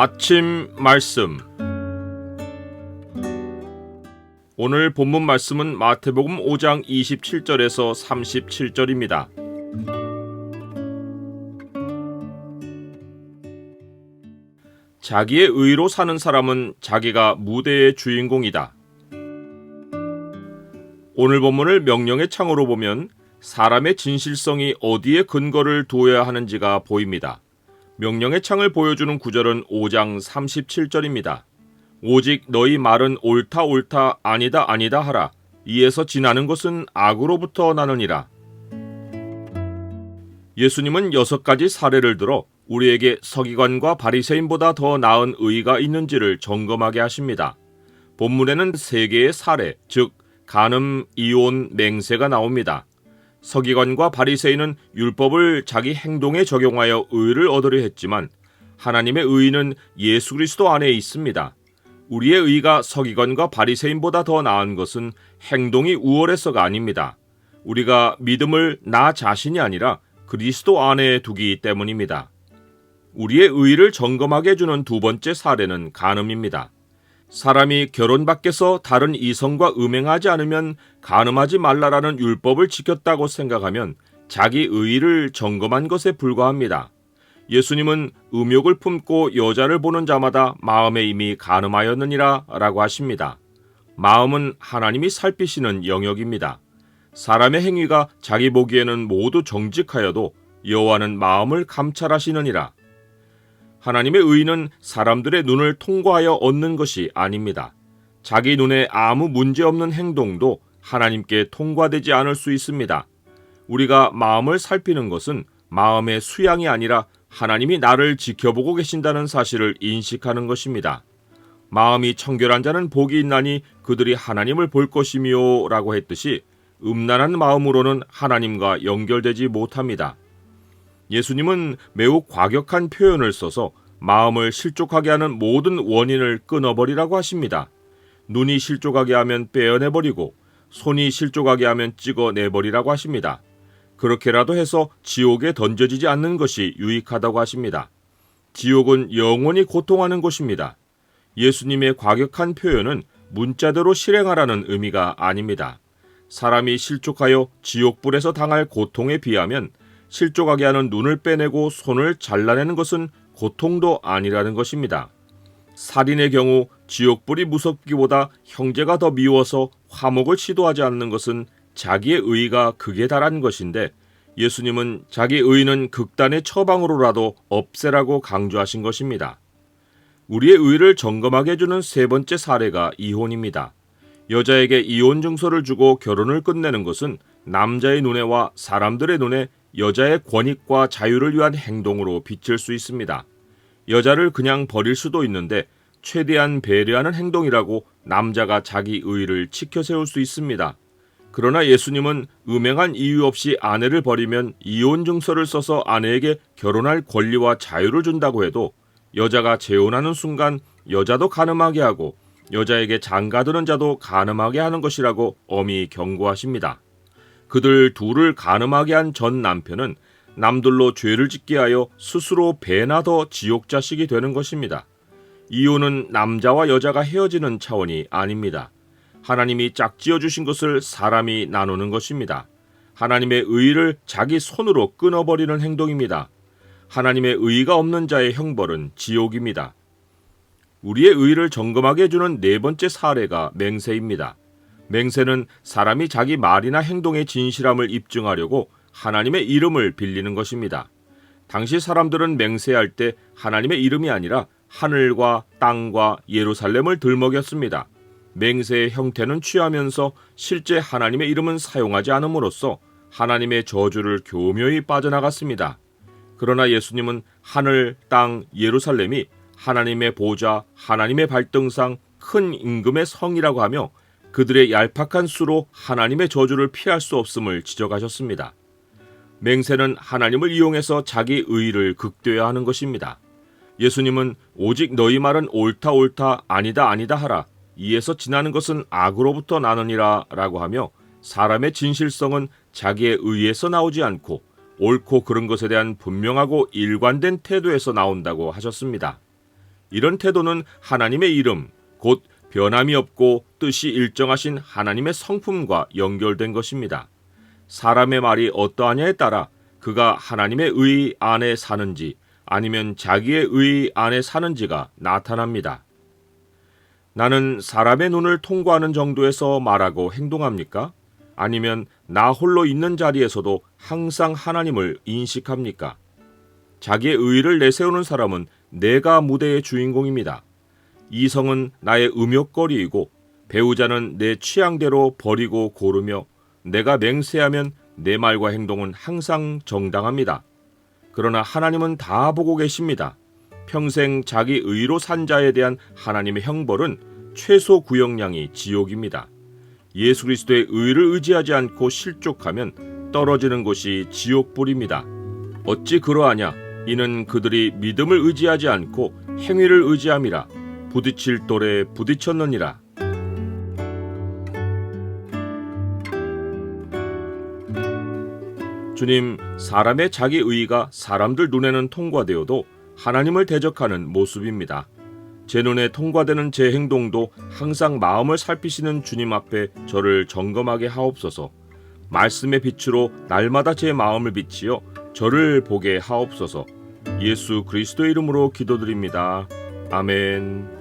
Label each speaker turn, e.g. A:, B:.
A: 아침 말씀. 오늘 본문 말씀은 마태복음 5장 27절에서 37절입니다. 자기의 의로 사는 사람은 자기가 무대의 주인공이다. 오늘 본문을 명령의 창으로 보면 사람의 진실성이 어디에 근거를 두어야 하는지가 보입니다. 명령의 창을 보여주는 구절은 5장 37절입니다. 오직 너희 말은 옳다 옳다 아니다 아니다 하라. 이에서 지나는 것은 악으로부터 나느니라. 예수님은 6가지 사례를 들어 우리에게 서기관과 바리새인보다 더 나은 의가 있는지를 점검하게 하십니다. 본문에는 3개의 사례, 즉 간음, 이혼, 맹세가 나옵니다. 서기관과 바리새인은 율법을 자기 행동에 적용하여 의를 얻으려 했지만 하나님의 의는 예수 그리스도 안에 있습니다. 우리의 의가 서기관과 바리새인보다 더 나은 것은 행동이 우월해서가 아닙니다. 우리가 믿음을 나 자신이 아니라 그리스도 안에 두기 때문입니다. 우리의 의를 점검하게 해주는 2번째 사례는 간음입니다. 사람이 결혼 밖에서 다른 이성과 음행하지 않으면 간음하지 말라라는 율법을 지켰다고 생각하면 자기 의의를 점검한 것에 불과합니다. 예수님은 음욕을 품고 여자를 보는 자마다 마음에 이미 간음하였느니라 라고 하십니다. 마음은 하나님이 살피시는 영역입니다. 사람의 행위가 자기 보기에는 모두 정직하여도 여호와는 마음을 감찰하시느니라. 하나님의 의는 사람들의 눈을 통과하여 얻는 것이 아닙니다. 자기 눈에 아무 문제없는 행동도 하나님께 통과되지 않을 수 있습니다. 우리가 마음을 살피는 것은 마음의 수양이 아니라 하나님이 나를 지켜보고 계신다는 사실을 인식하는 것입니다. 마음이 청결한 자는 복이 있나니 그들이 하나님을 볼 것이며 라고 했듯이 음란한 마음으로는 하나님과 연결되지 못합니다. 예수님은 매우 과격한 표현을 써서 마음을 실족하게 하는 모든 원인을 끊어버리라고 하십니다. 눈이 실족하게 하면 빼어내버리고 손이 실족하게 하면 찍어내버리라고 하십니다. 그렇게라도 해서 지옥에 던져지지 않는 것이 유익하다고 하십니다. 지옥은 영원히 고통하는 곳입니다. 예수님의 과격한 표현은 문자대로 실행하라는 의미가 아닙니다. 사람이 실족하여 지옥불에서 당할 고통에 비하면 실족하게 하는 눈을 빼내고 손을 잘라내는 것은 고통도 아니라는 것입니다. 살인의 경우 지옥불이 무섭기보다 형제가 더 미워서 화목을 시도하지 않는 것은 자기의 의의가 극에 달한 것인데 예수님은 자기 의의는 극단의 처방으로라도 없애라고 강조하신 것입니다. 우리의 의의를 점검하게 해주는 3번째 사례가 이혼입니다. 여자에게 이혼 증서를 주고 결혼을 끝내는 것은 남자의 눈에와 사람들의 눈에 여자의 권익과 자유를 위한 행동으로 비칠 수 있습니다. 여자를 그냥 버릴 수도 있는데 최대한 배려하는 행동이라고 남자가 자기 의의를 지켜세울 수 있습니다. 그러나 예수님은 음행한 이유 없이 아내를 버리면 이혼 증서를 써서 아내에게 결혼할 권리와 자유를 준다고 해도 여자가 재혼하는 순간 여자도 간음하게 하고 여자에게 장가드는 자도 간음하게 하는 것이라고 엄히 경고하십니다. 그들 둘을 간음하게 한 전 남편은 남들로 죄를 짓게 하여 스스로 배나 더 지옥 자식이 되는 것입니다. 이혼은 남자와 여자가 헤어지는 차원이 아닙니다. 하나님이 짝지어 주신 것을 사람이 나누는 것입니다. 하나님의 의의를 자기 손으로 끊어버리는 행동입니다. 하나님의 의의가 없는 자의 형벌은 지옥입니다. 우리의 의의를 점검하게 해주는 4번째 사례가 맹세입니다. 맹세는 사람이 자기 말이나 행동의 진실함을 입증하려고 하나님의 이름을 빌리는 것입니다. 당시 사람들은 맹세할 때 하나님의 이름이 아니라 하늘과 땅과 예루살렘을 들먹였습니다. 맹세의 형태는 취하면서 실제 하나님의 이름은 사용하지 않음으로써 하나님의 저주를 교묘히 빠져나갔습니다. 그러나 예수님은 하늘, 땅, 예루살렘이 하나님의 보좌, 하나님의 발등상, 큰 임금의 성이라고 하며 그들의 얄팍한 수로 하나님의 저주를 피할 수 없음을 지적하셨습니다. 맹세는 하나님을 이용해서 자기 의의를 극대화 하는 것입니다. 예수님은 오직 너희 말은 옳다 옳다 아니다 아니다 하라. 이에서 지나는 것은 악으로부터 나느니라 라고 하며 사람의 진실성은 자기의 의에서 나오지 않고 옳고 그른 것에 대한 분명하고 일관된 태도에서 나온다고 하셨습니다. 이런 태도는 하나님의 이름, 곧 변함이 없고 뜻이 일정하신 하나님의 성품과 연결된 것입니다. 사람의 말이 어떠하냐에 따라 그가 하나님의 의 안에 사는지 아니면 자기의 의 안에 사는지가 나타납니다. 나는 사람의 눈을 통과하는 정도에서 말하고 행동합니까? 아니면 나 홀로 있는 자리에서도 항상 하나님을 인식합니까? 자기의 의의를 내세우는 사람은 내가 무대의 주인공입니다. 이성은 나의 음욕거리이고 배우자는 내 취향대로 버리고 고르며 내가 맹세하면 내 말과 행동은 항상 정당합니다. 그러나 하나님은 다 보고 계십니다. 평생 자기 의로 산 자에 대한 하나님의 형벌은 최소 구형량이 지옥입니다. 예수 그리스도의 의를 의지하지 않고 실족하면 떨어지는 곳이 지옥불입니다. 어찌 그러하냐? 이는 그들이 믿음을 의지하지 않고 행위를 의지함이라. 부딪힐 돌에 부딪혔느니라. 주님, 사람의 자기 의의가 사람들 눈에는 통과되어도 하나님을 대적하는 모습입니다. 제 눈에 통과되는 제 행동도 항상 마음을 살피시는 주님 앞에 저를 점검하게 하옵소서. 말씀의 빛으로 날마다 제 마음을 비치어 저를 보게 하옵소서. 예수 그리스도의 이름으로 기도드립니다. 아멘.